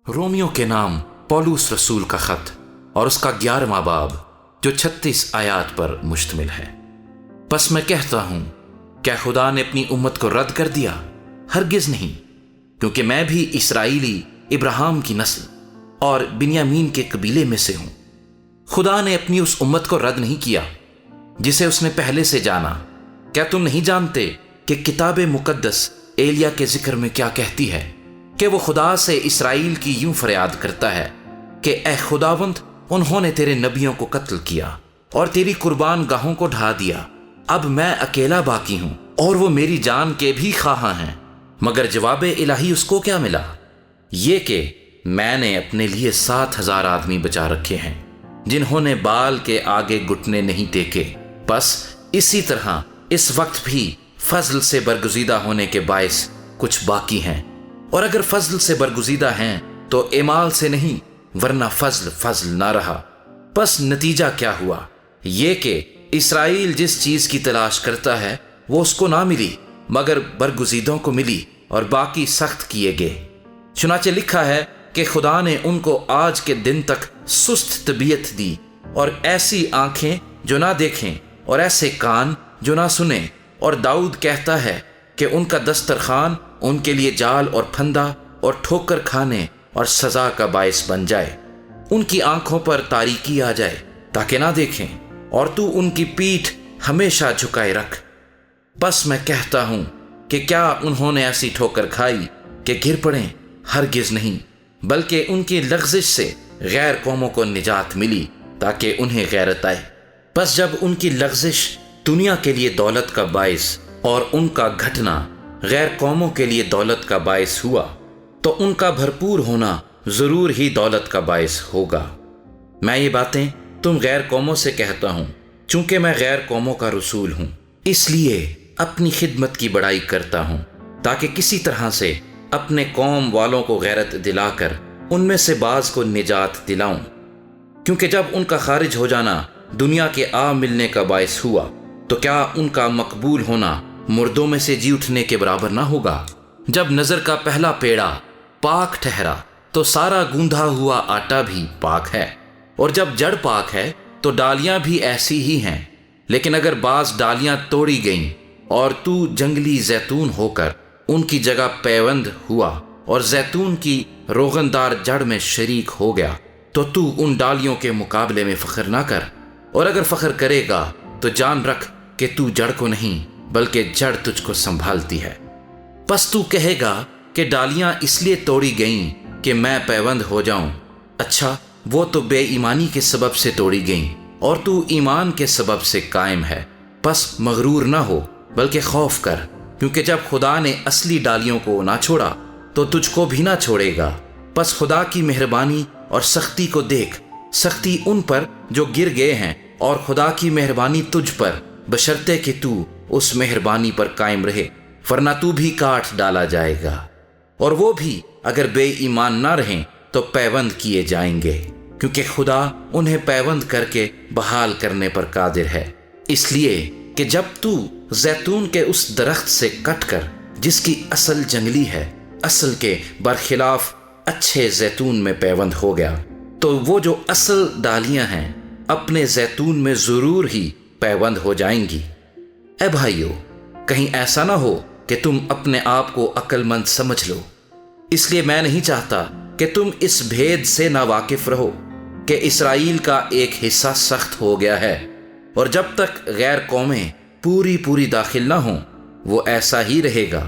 Romeo के नाम पौलुस रसूल का खत और उसका 11वां बाब जो 36 आयात पर मुश्तमिल है। बस मैं कहता हूं, क्या खुदा ने अपनी उम्मत को रद्द कर दिया? हरगिज नहीं, क्योंकि मैं भी इसराइली इब्राहिम की नस्ल और बिन्यामीन के कबीले में से हूं। खुदा ने अपनी उस उम्मत को रद्द नहीं किया जिसे उसने पहले से जाना। क्या तुम नहीं जानते कि किताब मुकद्दस एलिया के जिक्र में क्या कहती है कि वो खुदा से इसराइल की यूं फरियाद करता है कि ए खुदावंद, उन्होंने तेरे नबियों को कत्ल किया और तेरी कुर्बान गाहों को ढा दिया। अब मैं अकेला बाकी हूं और वो मेरी जान के भी ख्वाहां हैं। मगर जवाब इलाही उसको क्या मिला? ये कि मैंने अपने लिए 7,000 आदमी बचा रखे हैं जिन्होंने बाल के आगे घुटने नहीं टेके। बस इसी तरह इस वक्त भी फजल से बरगुजीदा होने के बायस कुछ बाकी हैं, और अगर फजल से बरगुजीदा हैं तो एमाल से नहीं, वरना फजल ना रहा। बस नतीजा क्या हुआ? ये कि इसराइल जिस चीज की तलाश करता है वो उसको ना मिली, मगर बरगुजीदों को मिली और बाकी सख्त किए गए। चुनाचे लिखा है कि खुदा ने उनको आज के दिन तक सुस्त तबीयत दी और ऐसी आंखें जो ना देखें और ऐसे कान जो ना सुने। और दाऊद कहता है कि उनका दस्तरखान उनके लिए जाल और फंदा और ठोकर खाने और सजा का बायस बन जाए। उनकी आंखों पर तारीकी आ जाए ताकि ना देखें, और तू उनकी पीठ हमेशा झुकाए रख। बस मैं कहता हूं कि क्या उन्होंने ऐसी ठोकर खाई कि गिर पड़े? हरगिज नहीं, बल्कि उनकी लग़ज़िश से गैर कौमों को निजात मिली ताकि उन्हें गैरत आए। बस जब उनकी लग़ज़िश दुनिया के लिए दौलत का बायस और उनका घटना गैर कौमों के लिए दौलत का बायस हुआ, तो उनका भरपूर होना जरूर ही दौलत का बायस होगा। मैं ये बातें तुम गैर कौमों से कहता हूं, चूंकि मैं गैर कौमों का रसूल हूं, इसलिए अपनी खिदमत की बड़ाई करता हूं, ताकि किसी तरह से अपने कौम वालों को गैरत दिलाकर उनमें से बाज को निजात दिलाऊं। क्योंकि जब उनका खारिज हो जाना दुनिया के आ मिलने का बायस हुआ, तो क्या उनका मकबूल होना मुर्दों में से जी उठने के बराबर ना होगा? जब नजर का पहला पेड़ा पाक ठहरा तो सारा गूंधा हुआ आटा भी पाक है, और जब जड़ पाक है तो डालियां भी ऐसी ही हैं। लेकिन अगर बाज डालियां तोड़ी गईं और तू जंगली जैतून होकर उनकी जगह पैवंद हुआ और जैतून की रोगनदार जड़ में शरीक हो गया, तो तू उन डालियों के मुकाबले में फख्र ना कर। और अगर फख्र करेगा तो जान रख कि तू जड़ को नहीं, बल्कि जड़ तुझको संभालती है। बस तू कहेगा कि डालियां इसलिए तोड़ी गईं कि मैं पैवंद हो जाऊं। अच्छा, वो तो बेईमानी के सबब से तोड़ी गईं और तू ईमान के सबब से कायम है। बस मगरूर ना हो, बल्कि खौफ कर, क्योंकि जब खुदा ने असली डालियों को ना छोड़ा तो तुझको भी ना छोड़ेगा। बस खुदा की मेहरबानी और सख्ती को देख, सख्ती उन पर जो गिर गए हैं, और खुदा की मेहरबानी तुझ पर, बशर्ते कि तू उस मेहरबानी पर कायम रहे, वरना तू भी काट डाला जाएगा। और वो भी अगर बेईमान ना रहें तो पैवंद किए जाएंगे, क्योंकि खुदा उन्हें पैवंद करके बहाल करने पर कादिर है। इसलिए कि जब तू जैतून के उस दरख्त से कट कर, जिसकी असल जंगली है, असल के बरखिलाफ अच्छे जैतून में पैवंद हो गया, तो वो जो असल डालियां हैं अपने जैतून में जरूर ही पैवंद हो जाएंगी। ए भाइयों, कहीं ऐसा ना हो कि तुम अपने आप को अक्लमंद समझ लो। इसलिए मैं नहीं चाहता कि तुम इस भेद से नावाकिफ रहो कि इसराइल का एक हिस्सा सख्त हो गया है, और जब तक गैर कौमें पूरी दाखिल ना हों वो ऐसा ही रहेगा,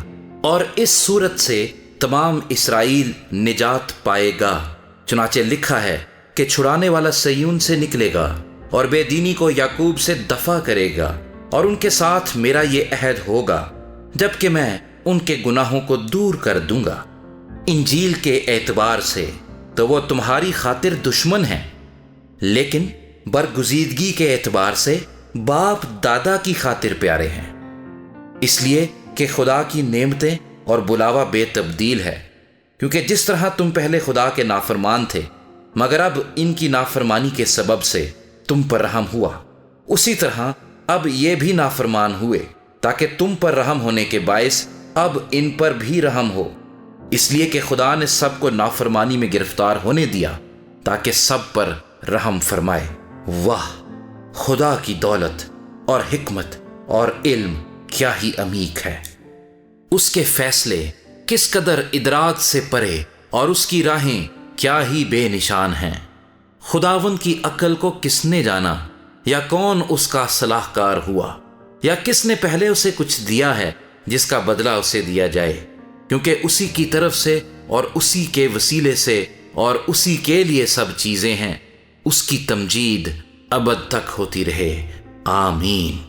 और इस सूरत से तमाम इसराइल निजात पाएगा। चुनाचे लिखा है कि छुड़ाने वाला सयून से निकलेगा और बेदीनी को याकूब से दफा करेगा, और उनके साथ मेरा ये अहद होगा जबकि मैं उनके गुनाहों को दूर कर दूंगा। इंजील के एतबार से तो वो तुम्हारी खातिर दुश्मन हैं, लेकिन बरगुजीदगी के एतबार से बाप दादा की खातिर प्यारे हैं, इसलिए कि खुदा की नेमतें और बुलावा बेतब्दील है। क्योंकि जिस तरह तुम पहले खुदा के नाफरमान थे, मगर अब इनकी नाफरमानी के सबब से तुम पर रहम हुआ, उसी तरह अब ये भी नाफरमान हुए, ताकि तुम पर रहम होने के बायस अब इन पर भी रहम हो। اس لیے کہ خدا نے سب کو نافرمانی میں گرفتار ہونے دیا تاکہ سب پر رحم فرمائے۔ واہ، خدا کی دولت اور حکمت اور علم کیا ہی عمیق ہے! اس کے فیصلے کس قدر ادراک سے پرے اور اس کی راہیں کیا ہی بے نشان ہیں۔ خداوند کی عقل کو کس نے جانا، یا کون اس کا صلاح کار ہوا، یا کس نے پہلے اسے کچھ دیا ہے جس کا بدلہ اسے دیا جائے، کیونکہ اسی کی طرف سے اور اسی کے وسیلے سے اور اسی کے لیے سب چیزیں ہیں۔ اس کی تمجید ابد تک ہوتی رہے، آمین۔